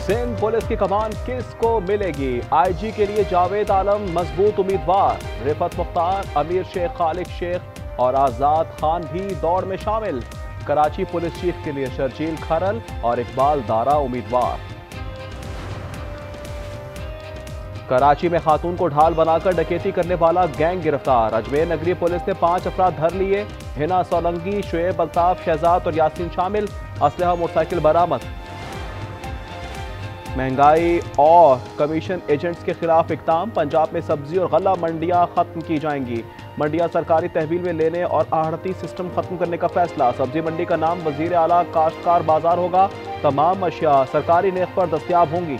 Sindh police की कमान किसको मिलेगी? आईजी के लिए जावेद आलम मजबूत उम्मीदवार, रिफत मुख्तार, अमीर शेख, खालिद शेख और आजाद खान भी दौड़ में शामिल। कराची पुलिस चीफ के लिए शर्जील खरल और इकबाल दारा उम्मीदवार। कराची में खातून को ढाल बनाकर डकैती करने वाला गैंग गिरफ्तार। अजमेर नगरी पुलिस ने 5 अफराद धर लिए। हिना सोलंकी, शुएब अल्ताफ, शहजाद और यासीन शामिल। असलहा मोटरसाइकिल बरामद। महंगाई और कमीशन एजेंट्स के खिलाफ इकदाम। पंजाब में सब्जी और गल्ला मंडियां खत्म की जाएंगी। मंडियां सरकारी तहवील में लेने और आहड़ती सिस्टम खत्म करने का फैसला। सब्जी मंडी का नाम वजीर आला काश्तकार बाजार होगा। तमाम अशिया सरकारी नेख पर दस्तयाब होंगी।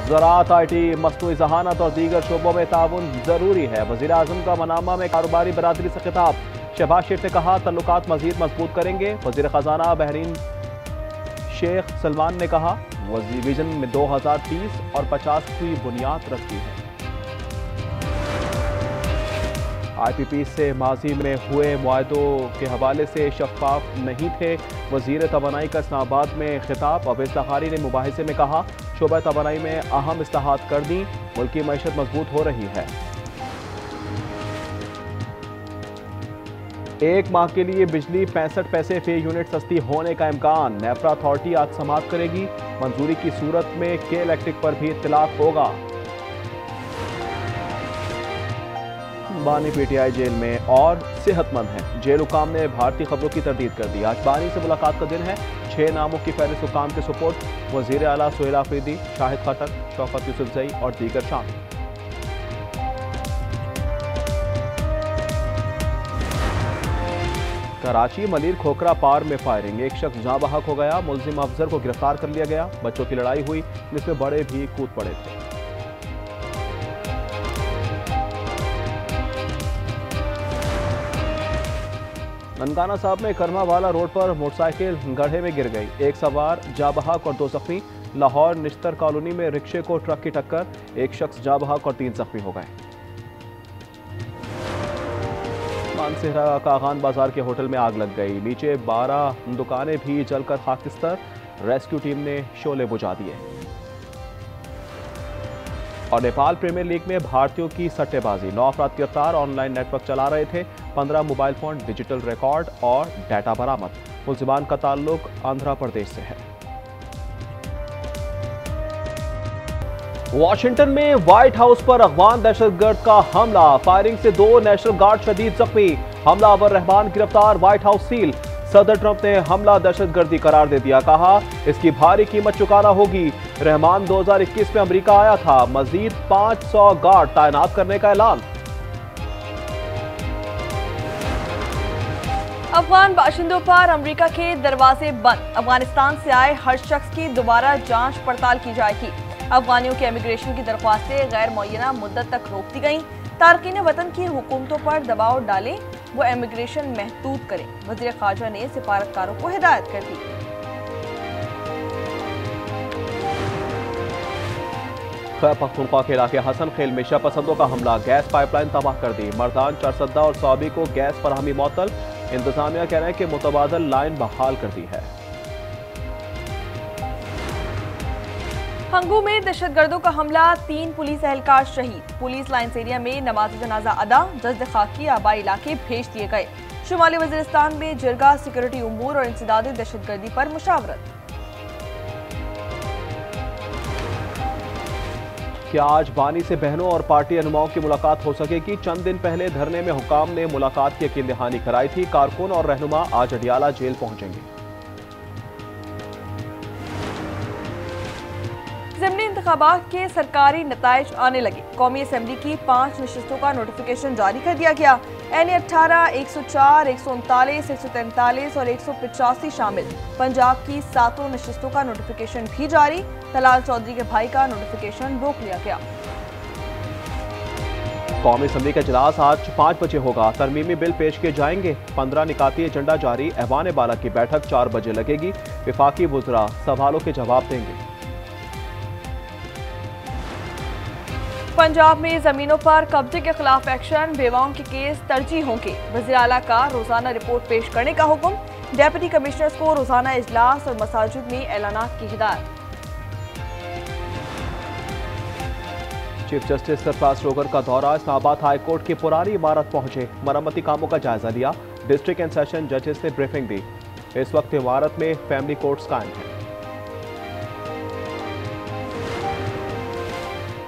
ज़राअत, IT, मसनूई ज़हानत और दीगर शोबों में ताउन जरूरी है। वज़ीर आज़म का मनामा में कारोबारी बरादरी से खिताब। शहबाज शेख ने कहा तल्लुकात मजीद मजबूत करेंगे। वज़ीर ख़जाना बहरीन शेख सलमान ने कहा विजन में 2030 और 50 की बुनियाद रखी है। IPP से माजी में हुए मुआहदों के हवाले से शफाफ नहीं थे। वज़ीर तवानाई का इस्लामाबाद में खिताब। अवैस लखारी ने मुबाहिसे में कहा शोबा तवानाई में अहम इस्लाहात कर दी, मुल्क की मईशत मजबूत हो रही है। 1 माह के लिए बिजली 65 पैसे फी यूनिट सस्ती होने का इम्कान। नेफ्रा अथॉरिटी आज समाअत करेगी। मंजूरी की सूरत में के इलेक्ट्रिक पर भी इत्तलाक होगा। बानी PTI जेल में और सेहतमंद हैं। जेल हुकाम ने भारतीय खबरों की तरदीद कर दी। आज बानी से मुलाकात का दिन है। 6 नामों की फहरिस्त हुकाम के सुपुर्द। वजीर आला सुहेल आफरीदी, शाहिद खटक, शौकत यूसुफजई और दीगर शामिल। कराची मलिर खोखरा पार में फायरिंग। एक शख्स जाँ बहक हो गया। मुलजिम अफसर को गिरफ्तार कर लिया गया। बच्चों की लड़ाई हुई जिसमें बड़े भी कूद पड़े थे। ननकाना साहब में करमावाला रोड पर मोटरसाइकिल गड्ढे में गिर गई। एक सवार जाँ बहक और 2 जख्मी। लाहौर निश्तर कॉलोनी में रिक्शे को ट्रक की टक्कर। एक शख्स जाँ बहक और 3 जख्मी हो गए। मानसेहरा कागान बाजार के होटल में आग लग गई। नीचे 12 दुकानें भी जलकर खाकिस्तर। रेस्क्यू टीम ने शोले बुझा दिए। और नेपाल प्रीमियर लीग में भारतीयों की सट्टेबाजी। 9 अफराद गिरफ्तार। ऑनलाइन नेटवर्क चला रहे थे। 15 मोबाइल फोन, डिजिटल रिकॉर्ड और डाटा बरामद। मुल्जिमान का ताल्लुक आंध्र प्रदेश से है। वॉशिंगटन में व्हाइट हाउस पर अफगान दहशतगर्द का हमला। फायरिंग से 2 नेशनल गार्ड शदीद जख्मी। हमलावर रहमान गिरफ्तार। White house seal. सदर ट्रंप ने हमला दहशतगर्दी करार दे दिया। कहा इसकी भारी कीमत चुकाना होगी। रहमान 2021 में अमेरिका आया था। मजीद 500 गार्ड तैनात करने का ऐलान। अफगान बाशिंदों पर अमेरिका के दरवाजे बंद। अफगानिस्तान से आए हर शख्स की दोबारा जांच पड़ताल की जाएगी। अफगानियों के इमिग्रेशन की दरख्वास्तें गैर मुअय्यना मुद्दत तक रोक दी गईं। तारकीन वतन की हुकूमतों पर दबाव डालें, वो इमिग्रेशन महदूद करें। वज़ीर ख़ारजा ने सिफारतकारों को हिदायत कर दी। खैबर पख्तूनख्वा के इलाके हसन खेल में शह पसंदों का हमला। गैस पाइपलाइन तबाह कर दी। मर्दान, चरसद्दा और सौबी को गैस फराहमी मअतल। इंतजामिया कह रहे हैं कि मुतबादल लाइन बहाल कर दी है। हंगू में दहशतगर्दों का हमला। 3 पुलिस एहलकार शहीद। पुलिस लाइन्स एरिया में नमाज जनाजा अदा। जज्द खाकी आबाई इलाके भेज दिए गए। शुमाली वजीरिस्तान में जिरगा सिक्योरिटी उमूर और इंसदादी दहशतगर्दी पर मुशावरत। क्या आज बानी से बहनों और पार्टी रहनुमाओं की मुलाकात हो सकेगी? चंद दिन पहले धरने में हुकाम ने मुलाकात की यकीन दहानी कराई थी। कारकुन और रहनुमा आज अडियाला जेल पहुंचेंगे। ज़िमनी इंतखाबात के सरकारी नताइज आने लगे। कौमी असम्बली की 5 नशिस्तों का नोटिफिकेशन जारी कर दिया गया। NA 18, 104, 139, 143 और 185 शामिल। पंजाब की 7 नशिस्तों का नोटिफिकेशन भी जारी। तलाल चौधरी के भाई का नोटिफिकेशन रोक लिया गया। कौमी असम्बली का इजलास आज 5 बजे होगा। तरमीमी बिल पेश किए जाएंगे। 15 निकाती एजेंडा जारी। ऐवान बाला की बैठक 4 बजे लगेगी। विफाकी वुज़रा सवालों के जवाब देंगे। पंजाब में जमीनों पर कब्जे के खिलाफ एक्शन। बेवाओं के केस तरजीह होंगे। वज़ीर आला का रोजाना रिपोर्ट पेश करने का हुक्म। डेप्यूटी कमिश्नर्स को रोजाना इजलास और मसाजिद में ऐलानात की हिदायत। चीफ जस्टिस सरफराज रोगर का दौरा, इस्लामाबाद हाई कोर्ट की पुरानी इमारत पहुंचे, मरम्मती कामों का जायजा लिया। डिस्ट्रिक्ट एंड सेशन जजेस ने ब्रीफिंग दी। इस वक्त इमारत में फैमिली कोर्ट्स कायम हैं।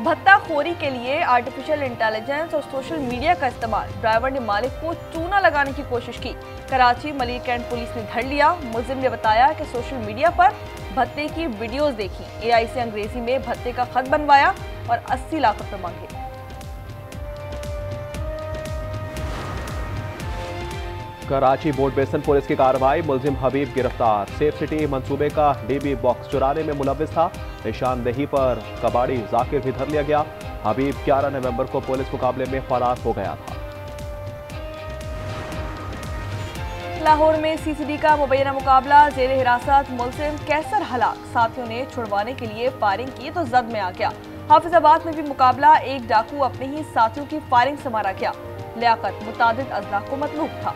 भत्ताखोरी के लिए आर्टिफिशियल इंटेलिजेंस और सोशल मीडिया का इस्तेमाल, ड्राइवर ने मालिक को चूना लगाने की कोशिश की। कराची मलिक कैंट पुलिस ने धर लिया। मुलजिम ने बताया कि सोशल मीडिया पर भत्ते की वीडियोस देखी, एआई से अंग्रेजी में भत्ते का खत बनवाया और 80 लाख रुपए मांगे। कराची बोर्ड बेसन पुलिस की कार्रवाई, मुलजिम हबीब गिरफ्तार। सेफ सिटी मंसूबे का डीबी बॉक्स चुराने में मुलविस था। निशानदेही पर कबाड़ी जाकिर भी धर लिया गया। हबीब 11 नवंबर को पुलिस मुकाबले में फरार हो गया था। लाहौर में सीसीडी का मुबैना मुकाबला, जेर हिरासत मुलजिम कैसर हलाक, साथियों ने छुड़वाने के लिए फायरिंग की तो जद में आ गया। हाफिजाबाद में भी मुकाबला, एक डाकू अपने ही साथियों की फायरिंग से मारा गया। लियाकत मुतादिद अजला को मतलूब था।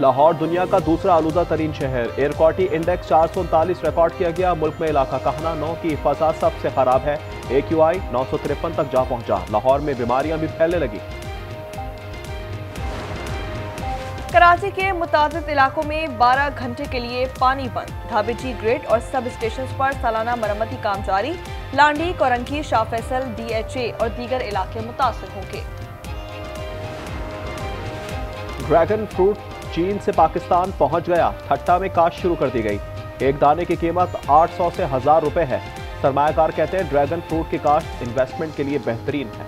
लाहौर दुनिया का दूसरा आलूदा तरीन शहर, एयर क्वालिटी इंडेक्स 439 रिकॉर्ड किया गया। मुल्क में इलाका कहना 9 की फजा सबसे खराब है। AQI 953 तक जा पहुंचा। लाहौर में बीमारियां भी फैलने लगी। कराची के मुतादिद इलाकों में 12 घंटे के लिए पानी बंद। धाबेजी ग्रिड और सब स्टेशन पर सालाना मरम्मती काम जारी। लांडी, कोरंकी, शाह फैसल, DHA और दीगर इलाके मुतासर होंगे। ड्रैगन फ्रूट चीन से पाकिस्तान पहुंच गया। ठट्टा में काश्त शुरू कर दी गई। एक दाने की कीमत 800 से 1000 रुपए है। सरमायाकार कहते हैं ड्रैगन फ्रूट की काश्त इन्वेस्टमेंट के लिए बेहतरीन है।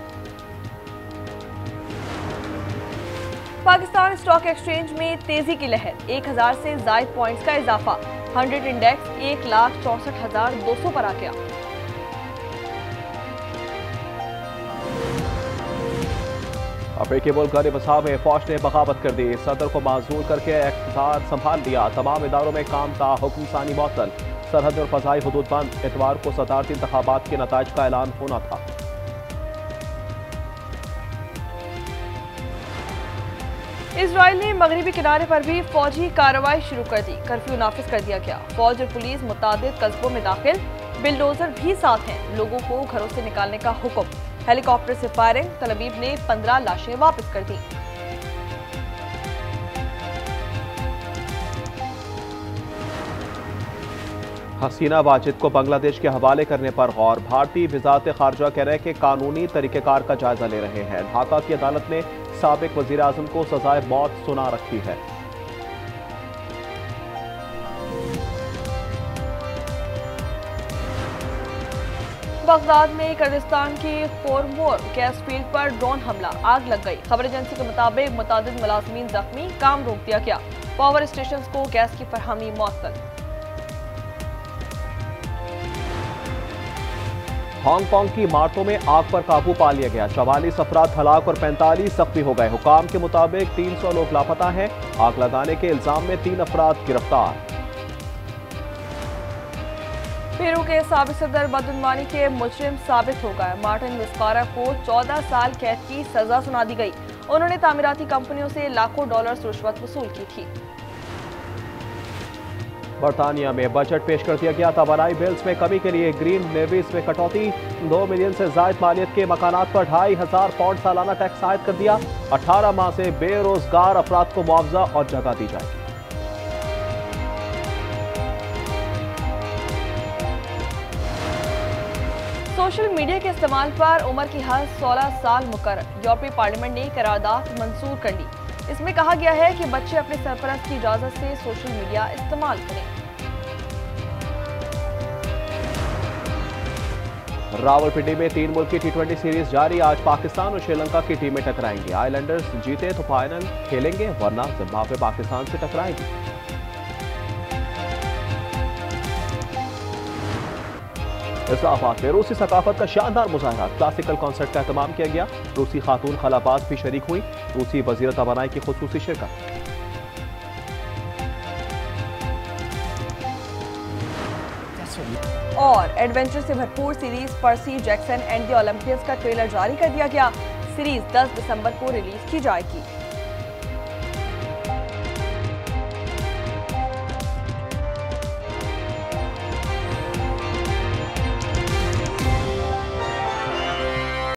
पाकिस्तान स्टॉक एक्सचेंज में तेजी की लहर, 1000 से जायद पॉइंट्स का इजाफा। 100 इंडेक्स 1,64,200 पर आ गया। अफ्रीकी मुल्क गनी-बसा में फौज ने बगावत कर दी। सदर को माजूल करके इख्तियार संभाल लिया। तमाम इदारों में काम का हुक्म सानी मअतल। सरहद और फजाई हुदूद बंद। इतवार को सदारती इंतखाबात के नताइज का ऐलान होना था। इजराइल ने मगरिबी किनारे पर भी फौजी कार्रवाई शुरू कर दी। कर्फ्यू नाफिज कर दिया गया। फौज और पुलिस मुतादिद कस्बों में दाखिल। बिलडोजर भी साथ हैं। लोगों को घरों से निकालने का हुक्म। हेलीकॉप्टर से फायरिंग। तल अवीव ने 15 लाशें वापस कर दी। हसीना वाजिद को बांग्लादेश के हवाले करने पर गौर। भारतीय वजारत खारजा कह रहे हैं कि कानूनी तरीकेकार का जायजा ले रहे हैं। ढाका की अदालत ने साबिक वजीर आजम को सजाए मौत सुना रखी है। बगदाद में कुर्दिस्तान की कोरमोर गैस फील्ड पर ड्रोन हमला, आग लग गई। खबर एजेंसी के मुताबिक मुतादिद मुलाजमीन जख्मी, काम रोक दिया गया। पावर स्टेशन को गैस की फरहमी मुअत्तल। हांगकांग की इमारतों में आग पर काबू पा लिया गया। 44 अफराद हलाक और 45 जख्मी हो गए। हुकाम के मुताबिक 300 लोग लापता हैं। आग लगाने के इल्जाम में 3 अफराद गिरफ्तार। पेरू के साबिक सदर बदउनवानी के मुजरिम साबित हो गए। मार्टिन विस्कारा को 14 साल कैद की सजा सुना दी गई। उन्होंने तामीराती कंपनियों से लाखों डॉलर रिश्वत वसूल की थी। बरतानिया में बजट पेश कर दिया गया। तवानाई बिल्स में कमी के लिए ग्रीन नेवीज में कटौती। 2 मिलियन से जायद मालियत के मकानात पर 2500 पाउंड सालाना टैक्स आयद कर दिया। 18 माह से बेरोजगार अफराद को मुआवजा और जगह दी जाएगी। सोशल मीडिया के इस्तेमाल पर उम्र की हद 16 साल मुकर्रर। यूरोपीय पार्लियामेंट ने करारदाद मंजूर कर ली। इसमें कहा गया है कि बच्चे अपने सरपरस्त की इजाजत से सोशल मीडिया इस्तेमाल करें। रावलपिंडी में 3 मुल्क की T20 सीरीज जारी। आज पाकिस्तान और श्रीलंका की टीमें टकराएंगी। आइलैंडर्स जीते तो फाइनल खेलेंगे, वरना जिम्बाब्वे पाकिस्तान से टकराएगी। इस्लामाबाद में रूसी सकाफत का शानदार मुजाहरा, क्लासिकल कॉन्सर्ट का एहतमाम किया गया। रूसी खातून खलाबाज भी शरीक हुई। रूसी वज़ीर तवानाई की खुसूसी शिरकत। और एडवेंचर से भरपूर series Percy Jackson and the Olympians का ट्रेलर जारी कर दिया गया। सीरीज 10 दिसंबर को रिलीज की जाएगी।